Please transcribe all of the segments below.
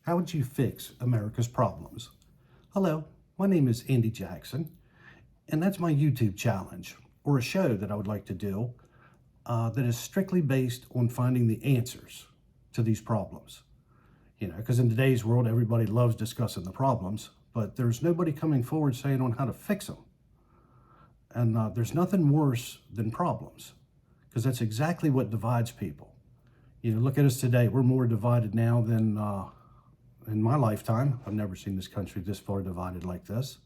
How would you fix America's problems? Hello, my name is Andy Jackson, and that's my YouTube challenge, or a show that I would like to do that is strictly based on finding the answers to these problems. Because in today's world, everybody loves discussing the problems, but there's nobody coming forward saying on how to fix them. And there's nothing worse than problems, because that's exactly what divides people. Look at us today. We're more divided now than in my lifetime. I've never seen this country this far divided like this.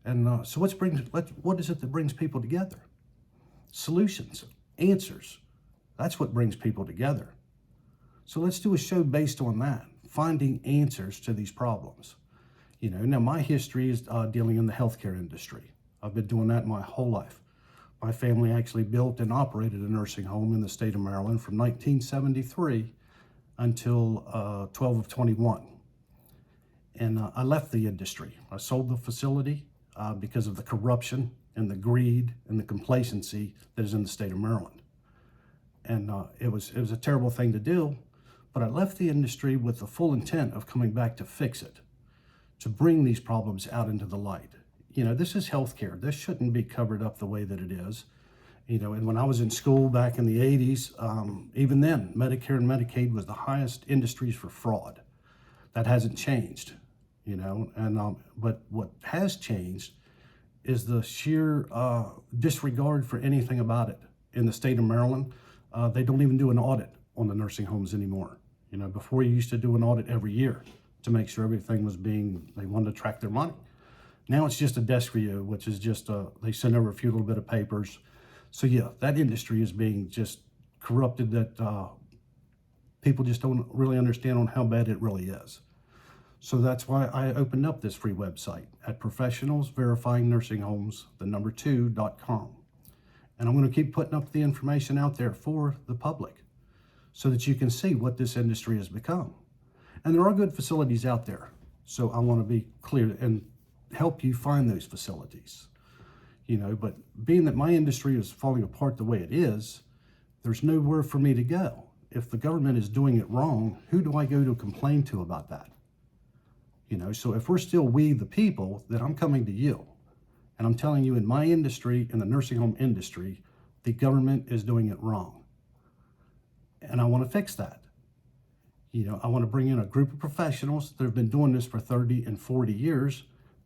And so what is it that brings people together? Solutions, answers. That's what brings people together. So let's do a show based on that, finding answers to these problems. Now my history is dealing in the healthcare industry. I've been doing that my whole life. My family actually built and operated a nursing home in the state of Maryland from 1973 until 12 of 21. And I left the industry. I sold the facility because of the corruption and the greed and the complacency that is in the state of Maryland. And it was a terrible thing to do, but I left the industry with the full intent of coming back to fix it, to bring these problems out into the light. This is healthcare. This shouldn't be covered up the way that it is. And when I was in school back in the 80s, even then, Medicare and Medicaid was the highest industries for fraud. That hasn't changed, but what has changed is the sheer disregard for anything about it. In the state of Maryland, they don't even do an audit on the nursing homes anymore. Before you used to do an audit every year to make sure everything was they wanted to track their money. Now it's just a desk review, which is just, they send over a few little bit of papers. So yeah, that industry is being just corrupted that people just don't really understand on how bad it really is. So that's why I opened up this free website at professionalsverifyingnursinghomesthe2.com. And I'm going to keep putting up the information out there for the public so that you can see what this industry has become. And there are good facilities out there. So I want to be clear and help you find those facilities. But being that my industry is falling apart the way it is, there's nowhere for me to go. If the government is doing it wrong, who do I go to complain to about that? So if we're still we the people, then I'm coming to you. And I'm telling you, in my industry, in the nursing home industry, the government is doing it wrong. And I want to fix that. I want to bring in a group of professionals that have been doing this for 30 and 40 years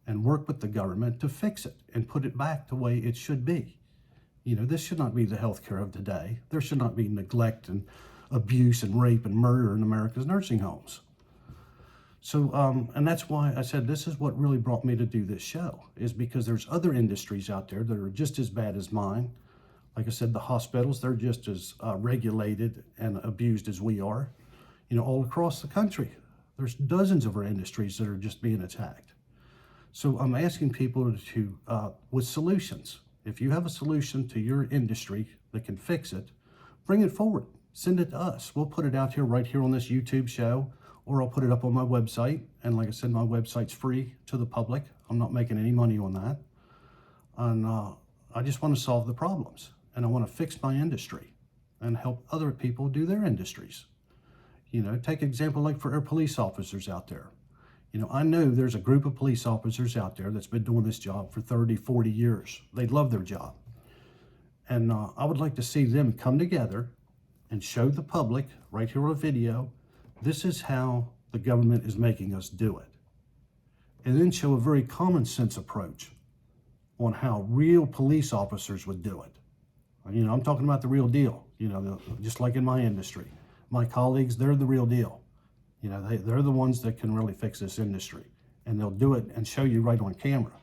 and work with the government to fix it and put it back the way it should be. This should not be the healthcare of today. There should not be neglect and abuse and rape and murder in America's nursing homes. So, and that's why I said this is what really brought me to do this show, is because there's other industries out there that are just as bad as mine. Like I said, the hospitals, they're just as regulated and abused as we are. All across the country, there's dozens of our industries that are just being attacked. So I'm asking people to, with solutions, if you have a solution to your industry that can fix it, bring it forward, send it to us. We'll put it out here right here on this YouTube show, or I'll put it up on my website. And like I said, my website's free to the public. I'm not making any money on that. And I just want to solve the problems, and I want to fix my industry and help other people do their industries. Take an example like for our police officers out there. I know there's a group of police officers out there that's been doing this job for 30, 40 years. They love their job. And I would like to see them come together and show the public right here on a video, this is how the government is making us do it. And then show a very common sense approach on how real police officers would do it. I'm talking about the real deal, just like in my industry. My colleagues, they're the real deal. They're the ones that can really fix this industry, and they'll do it and show you right on camera.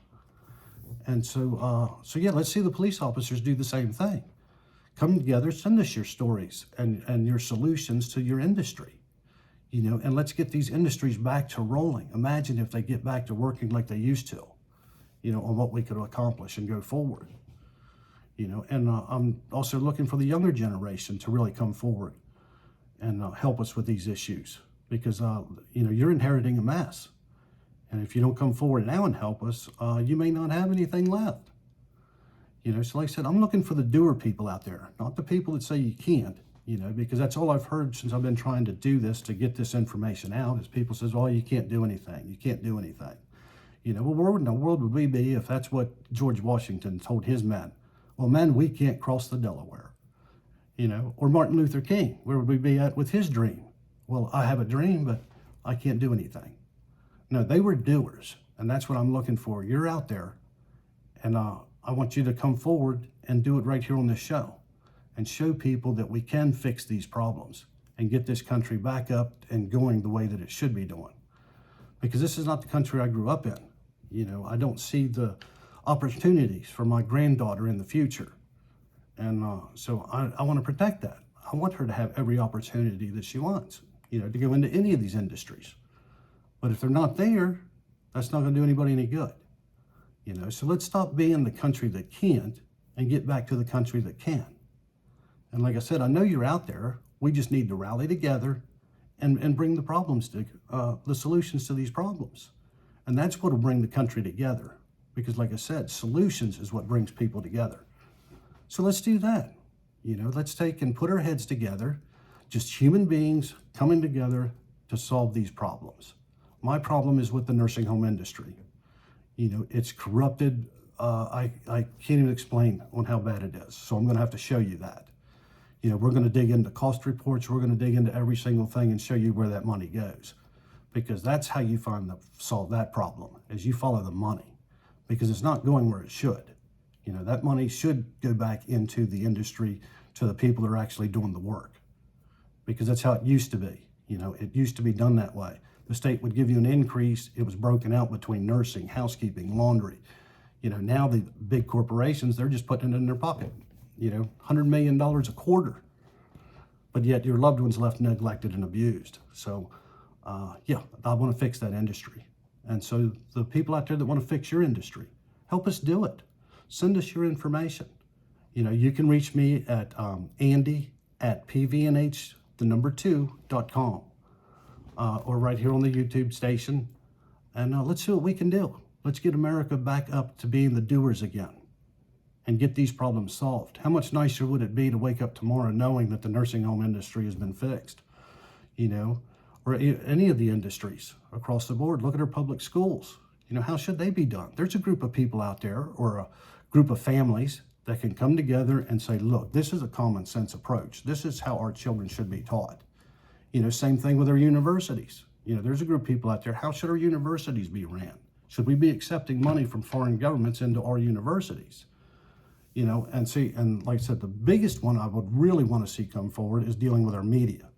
And so yeah, let's see the police officers do the same thing. Come together, send us your stories and your solutions to your industry, and let's get these industries back to rolling. Imagine if they get back to working like they used to, on what we could accomplish and go forward. And I'm also looking for the younger generation to really come forward and help us with these issues. Because, you're inheriting a mess. And if you don't come forward now and help us, you may not have anything left. So like I said, I'm looking for the doer people out there, not the people that say you can't. because that's all I've heard since I've been trying to do this, to get this information out, is people says, well, you can't do anything. You can't do anything. Well, where in the world would we be if that's what George Washington told his men? Well, men, we can't cross the Delaware. Or Martin Luther King, where would we be at with his dream? Well, I have a dream, but I can't do anything. No, they were doers, and that's what I'm looking for. You're out there, and I want you to come forward and do it right here on this show and show people that we can fix these problems and get this country back up and going the way that it should be doing. Because this is not the country I grew up in. I don't see the opportunities for my granddaughter in the future. And so I want to protect that. I want her to have every opportunity that she wants, to go into any of these industries. But if they're not there, that's not going to do anybody any good. So let's stop being the country that can't and get back to the country that can. And like I said, I know you're out there. We just need to rally together and bring the problems to the solutions to these problems. And that's what will bring the country together. Because like I said, solutions is what brings people together. So let's do that. Let's take and put our heads together, just human beings coming together to solve these problems. My problem is with the nursing home industry. It's corrupted. I can't even explain on how bad it is. So I'm going to have to show you that. We're going to dig into cost reports. We're going to dig into every single thing and show you where that money goes. Because that's how you solve that problem, is you follow the money. Because it's not going where it should. That money should go back into the industry, to the people that are actually doing the work. Because that's how it used to be. It used to be done that way. The state would give you an increase. It was broken out between nursing, housekeeping, laundry. Now the big corporations, they're just putting it in their pocket. $100 million a quarter. But yet your loved one's left neglected and abused. So, I want to fix that industry. And so the people out there that want to fix your industry, help us do it. Send us your information. You can reach me at andy@pvnh2.com or right here on the YouTube station. And let's see what we can do. Let's get America back up to being the doers again and get these problems solved. How much nicer would it be to wake up tomorrow knowing that the nursing home industry has been fixed? Or any of the industries across the board. Look at our public schools. How should they be done? There's a group of people out there, or a group of families, that can come together and say, look, this is a common sense approach. This is how our children should be taught. Same thing with our universities. There's a group of people out there. How should our universities be ran? Should we be accepting money from foreign governments into our universities? And like I said, the biggest one I would really want to see come forward is dealing with our media.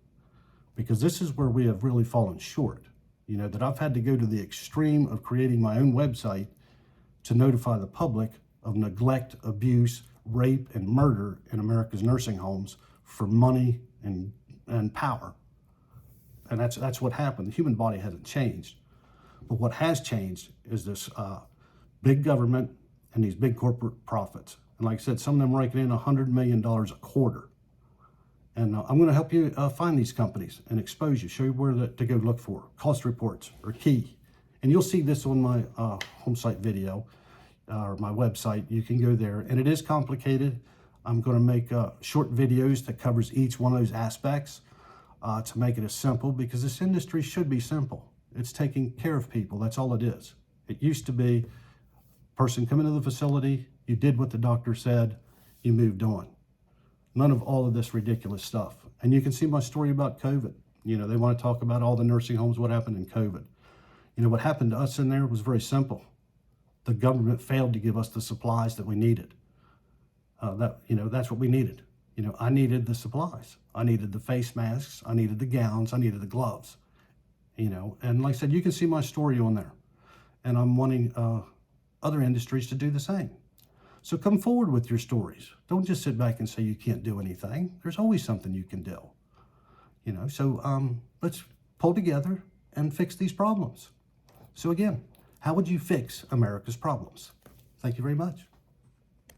Because this is where we have really fallen short. That I've had to go to the extreme of creating my own website to notify the public of neglect, abuse, rape, and murder in America's nursing homes for money and power. And that's what happened. The human body hasn't changed. But what has changed is this big government and these big corporate profits. And like I said, some of them raking in $100 million a quarter. And I'm going to help you find these companies and expose you, show you where to go look for. Cost reports are key. And you'll see this on my home site video, or my website. You can go there. And it is complicated. I'm going to make short videos that covers each one of those aspects to make it as simple, because this industry should be simple. It's taking care of people. That's all it is. It used to be person come into the facility, you did what the doctor said, you moved on. None of all of this ridiculous stuff. And you can see my story about COVID. They want to talk about all the nursing homes, what happened in COVID. What happened to us in there was very simple. The government failed to give us the supplies that we needed. That's what we needed. I needed the supplies. I needed the face masks. I needed the gowns. I needed the gloves. And like I said, you can see my story on there. And I'm wanting other industries to do the same. So come forward with your stories. Don't just sit back and say you can't do anything. There's always something you can do. So let's pull together and fix these problems. So again, how would you fix America's problems? Thank you very much.